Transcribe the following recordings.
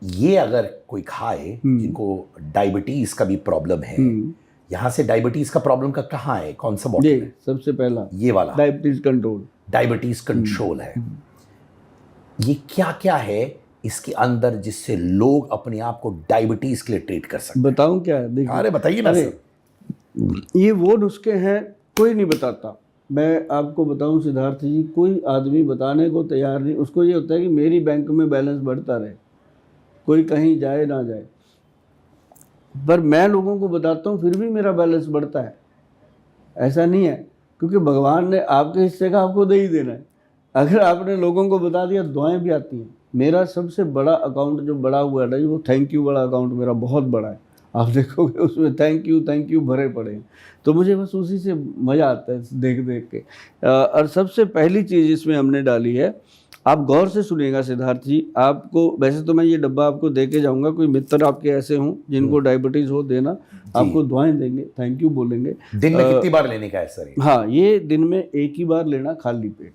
ये अगर कोई खाए जिनको डायबिटीज का भी प्रॉब्लम है, यहाँ से डायबिटीज का प्रॉब्लम का कहाँ है, कौन सा बॉटल है? सबसे पहला ये वाला डायबिटीज कंट्रोल है। ये क्या क्या है इसके अंदर जिससे लोग अपने आप को डायबिटीज के लिए ट्रीट कर सकते? बताऊं क्या है? देखिए, अरे बताइए ना सर। ये वो नुस्खे हैं, कोई नहीं बताता। मैं आपको बताऊं सिद्धार्थ जी, कोई आदमी बताने को तैयार नहीं। उसको ये होता है कि मेरी बैंक में बैलेंस बढ़ता रहे, कोई कहीं जाए ना जाए। पर मैं लोगों को बताता हूँ, फिर भी मेरा बैलेंस बढ़ता है। ऐसा नहीं है, क्योंकि भगवान ने आपके हिस्से का आपको दे ही देना है। अगर आपने लोगों को बता दिया, दुआएं भी आती हैं। मेरा सबसे बड़ा अकाउंट जो बड़ा हुआ है ना, वो थैंक यू वाला अकाउंट मेरा बहुत बड़ा है। आप देखोगे उसमें थैंक यू भरे पड़े हैं। तो मुझे बस उसी से मज़ा आता है देख देख के। और सबसे पहली चीज़ इसमें हमने डाली है, आप गौर से सुनिएगा सिद्धार्थ जी। आपको वैसे तो मैं ये डब्बा आपको दे के जाऊँगा, कोई मित्र आपके ऐसे हों जिनको डायबिटीज़ हो, देना, आपको दुआएं देंगे, थैंक यू बोलेंगे। दिन में कितनी बार लेने का है सर? हाँ, ये दिन में एक ही बार लेना, खाली पेट।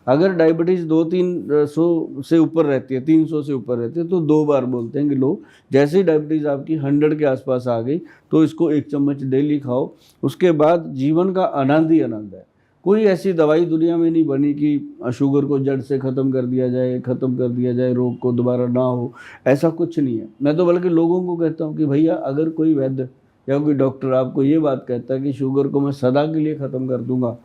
अगर डायबिटीज़ 200-300 से ऊपर रहती है, 300 से ऊपर रहती है, तो 2 बार बोलते हैं कि लो। जैसे ही डायबिटीज़ आपकी 100 के आसपास आ गई तो इसको 1 चम्मच डेली खाओ। उसके बाद जीवन का आनंद ही आनंद है। कोई ऐसी दवाई दुनिया में नहीं बनी कि शुगर को जड़ से ख़त्म कर दिया जाए, रोग को दोबारा ना हो। ऐसा कुछ नहीं है। मैं तो बल्कि लोगों को कहता हूँ कि भैया, अगर कोई वैद्य या कोई डॉक्टर आपको ये बात कहता है कि शुगर को मैं सदा के लिए ख़त्म कर दूंगा,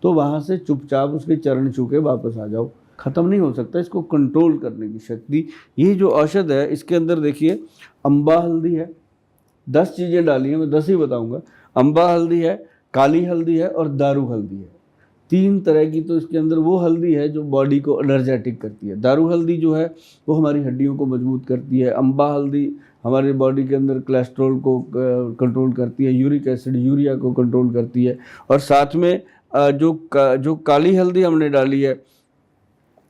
तो वहाँ से चुपचाप उसके चरण छू के वापस आ जाओ। ख़त्म नहीं हो सकता। इसको कंट्रोल करने की शक्ति, ये जो औषध है, इसके अंदर देखिए अम्बा हल्दी है। 10 चीज़ें डाली हैं, मैं 10 ही बताऊँगा। अम्बा हल्दी है, काली हल्दी है और दारू हल्दी है। 3 तरह की। तो इसके अंदर वो हल्दी है जो बॉडी को एनर्जेटिक करती है। दारू हल्दी जो है वो हमारी हड्डियों को मजबूत करती है। अम्बा हल्दी हमारे बॉडी के अंदर कोलेस्ट्रॉल को कंट्रोल करती है, यूरिक एसिड, यूरिया को कंट्रोल करती है। और साथ में जो काली हल्दी हमने डाली है,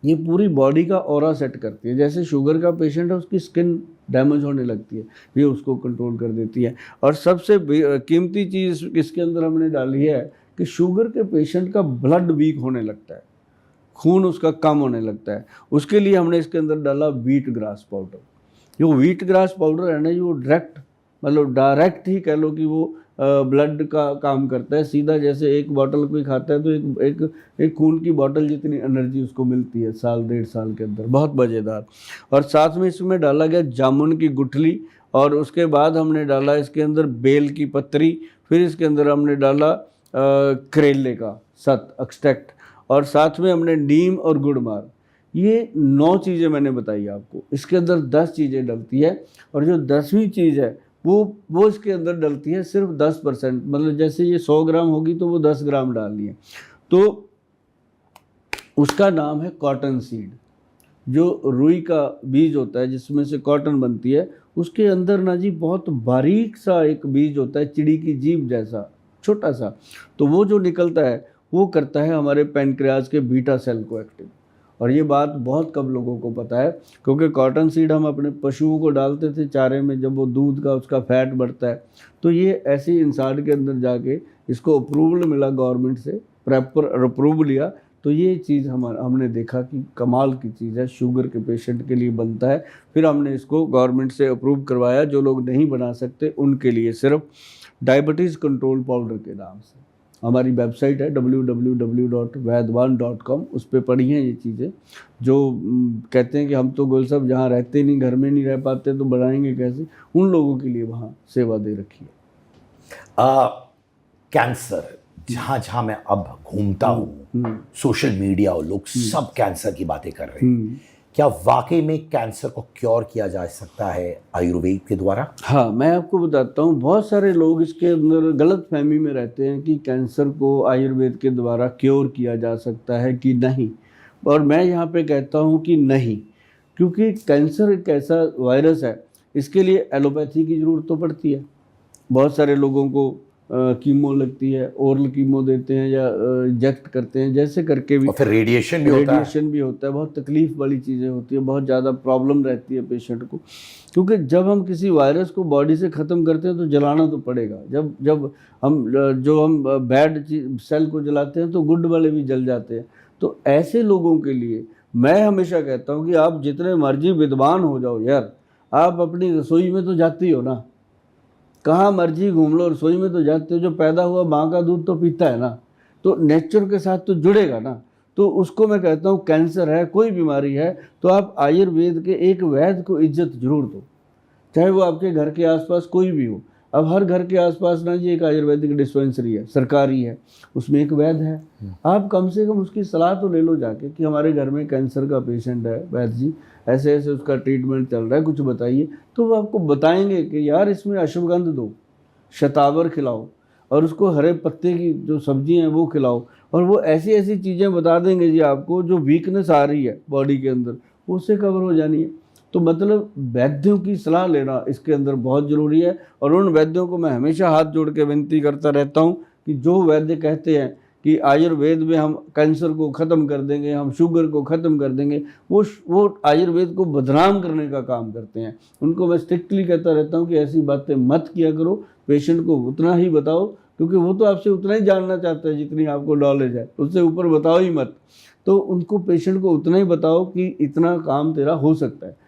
ये पूरी बॉडी का ऑरा सेट करती है। जैसे शुगर का पेशेंट है, उसकी स्किन डैमेज होने लगती है, ये उसको कंट्रोल कर देती है। और सबसे कीमती चीज़ इसके अंदर हमने डाली है कि शुगर के पेशेंट का ब्लड वीक होने लगता है, खून उसका कम होने लगता है। उसके लिए हमने इसके अंदर डाला व्हीट ग्रास पाउडर। जो व्हीट ग्रास पाउडर है ना, वो डायरेक्ट ही कह लो कि वो ब्लड का काम करता है सीधा। जैसे एक बॉटल कोई खाता है तो एक खून की बॉटल जितनी एनर्जी उसको मिलती है 1.5 साल के अंदर। बहुत मज़ेदार। और साथ में इसमें डाला गया जामुन की गुठली, और उसके बाद हमने डाला इसके अंदर बेल की पत्री, फिर इसके अंदर हमने डाला करेले का सत एक्सट्रैक्ट, और साथ में हमने नीम और गुड़मार। ये 9 चीज़ें मैंने बताई आपको। इसके अंदर 10 चीज़ें डलती है, और जो 10वीं चीज़ है वो इसके अंदर डलती है सिर्फ 10%। मतलब जैसे ये 100 ग्राम होगी तो वो 10 ग्राम डालनी है। तो उसका नाम है कॉटन सीड। जो रुई का बीज होता है जिसमें से कॉटन बनती है, उसके अंदर ना जी बहुत बारीक सा एक बीज होता है, चिड़ी की जीभ जैसा छोटा सा। तो वो जो निकलता है वो करता है हमारे पैनक्रियाज के बीटा सेल को एक्टिव। और ये बात बहुत कम लोगों को पता है, क्योंकि कॉटन सीड हम अपने पशुओं को डालते थे चारे में, जब वो दूध का उसका फैट बढ़ता है। तो ये ऐसे इंसान के अंदर जाके इसको अप्रूवल मिला गवर्नमेंट से, प्रॉपर अप्रूवल लिया। तो ये चीज़ हमने देखा कि कमाल की चीज़ है, शुगर के पेशेंट के लिए बनता है। फिर हमने इसको गवर्नमेंट से अप्रूव करवाया। जो लोग नहीं बना सकते उनके लिए सिर्फ डायबिटीज़ कंट्रोल पाउडर के नाम से हमारी वेबसाइट है www.vaidwan.com। उस पर पढ़ी हैं ये चीज़ें। जो कहते हैं कि हम तो गोल साहब जहाँ रहते नहीं, घर में नहीं रह पाते, तो बनाएंगे कैसे, उन लोगों के लिए वहाँ सेवा दे रखी है। कैंसर, जहाँ जहाँ मैं अब घूमता हूँ, सोशल मीडिया और लोग सब कैंसर की बातें कर रहे हैं। क्या वाकई में कैंसर को क्योर किया जा सकता है आयुर्वेद के द्वारा? हाँ, मैं आपको बताता हूँ। बहुत सारे लोग इसके अंदर गलत फहमी में रहते हैं कि कैंसर को आयुर्वेद के द्वारा क्योर किया जा सकता है कि नहीं। और मैं यहाँ पे कहता हूँ कि नहीं, क्योंकि कैंसर एक ऐसा वायरस है, इसके लिए एलोपैथी की ज़रूरत तो पड़ती है। बहुत सारे लोगों को कीमो लगती है, ओरल कीमो देते हैं या इंजेक्ट करते हैं, जैसे करके भी। और फिर रेडिएशन भी होता है। बहुत तकलीफ वाली चीज़ें होती है, बहुत ज़्यादा प्रॉब्लम रहती है पेशेंट को। क्योंकि जब हम किसी वायरस को बॉडी से ख़त्म करते हैं तो जलाना तो पड़ेगा। जब हम बैड सेल को जलाते हैं तो गुड वाले भी जल जाते हैं। तो ऐसे लोगों के लिए मैं हमेशा कहता हूँ कि आप जितने मर्जी विद्वान हो जाओ यार, आप अपनी रसोई में तो जाते ही हो ना, कहाँ मर्जी घूम लो, रसोई में तो जाते हो। जो पैदा हुआ माँ का दूध तो पीता है ना, तो नेचर के साथ तो जुड़ेगा ना। तो उसको मैं कहता हूँ कैंसर है, कोई बीमारी है, तो आप आयुर्वेद के एक वैद्य को इज्जत जरूर दो, चाहे वो आपके घर के आसपास कोई भी हो। अब हर घर के आसपास ना जी एक आयुर्वेदिक डिस्पेंसरी है, सरकारी है, उसमें एक वैद्य है, आप कम से कम उसकी सलाह तो ले लो जाके कि हमारे घर में कैंसर का पेशेंट है वैद्य जी, ऐसे ऐसे उसका ट्रीटमेंट चल रहा है, कुछ बताइए। तो वो आपको बताएंगे कि यार इसमें अश्वगंध दो, शतावर खिलाओ, और उसको हरे पत्ते की जो सब्जियां हैं वो खिलाओ, और वो ऐसी ऐसी चीज़ें बता देंगे जी आपको, जो वीकनेस आ रही है बॉडी के अंदर वो उससे कवर हो जानी है। तो मतलब वैद्यों की सलाह लेना इसके अंदर बहुत ज़रूरी है। और उन वैद्यों को मैं हमेशा हाथ जोड़ के विनती करता रहता हूँ कि जो वैद्य कहते हैं कि आयुर्वेद में हम कैंसर को ख़त्म कर देंगे, हम शुगर को ख़त्म कर देंगे, वो आयुर्वेद को बदनाम करने का काम करते हैं। उनको मैं स्ट्रिक्टली कहता रहता हूँ कि ऐसी बातें मत किया करो, पेशेंट को उतना ही बताओ, क्योंकि वो तो आपसे उतना ही जानना चाहता है जितनी आपको नॉलेज है, उससे ऊपर बताओ ही मत। तो उनको पेशेंट को उतना ही बताओ कि इतना काम तेरा हो सकता है।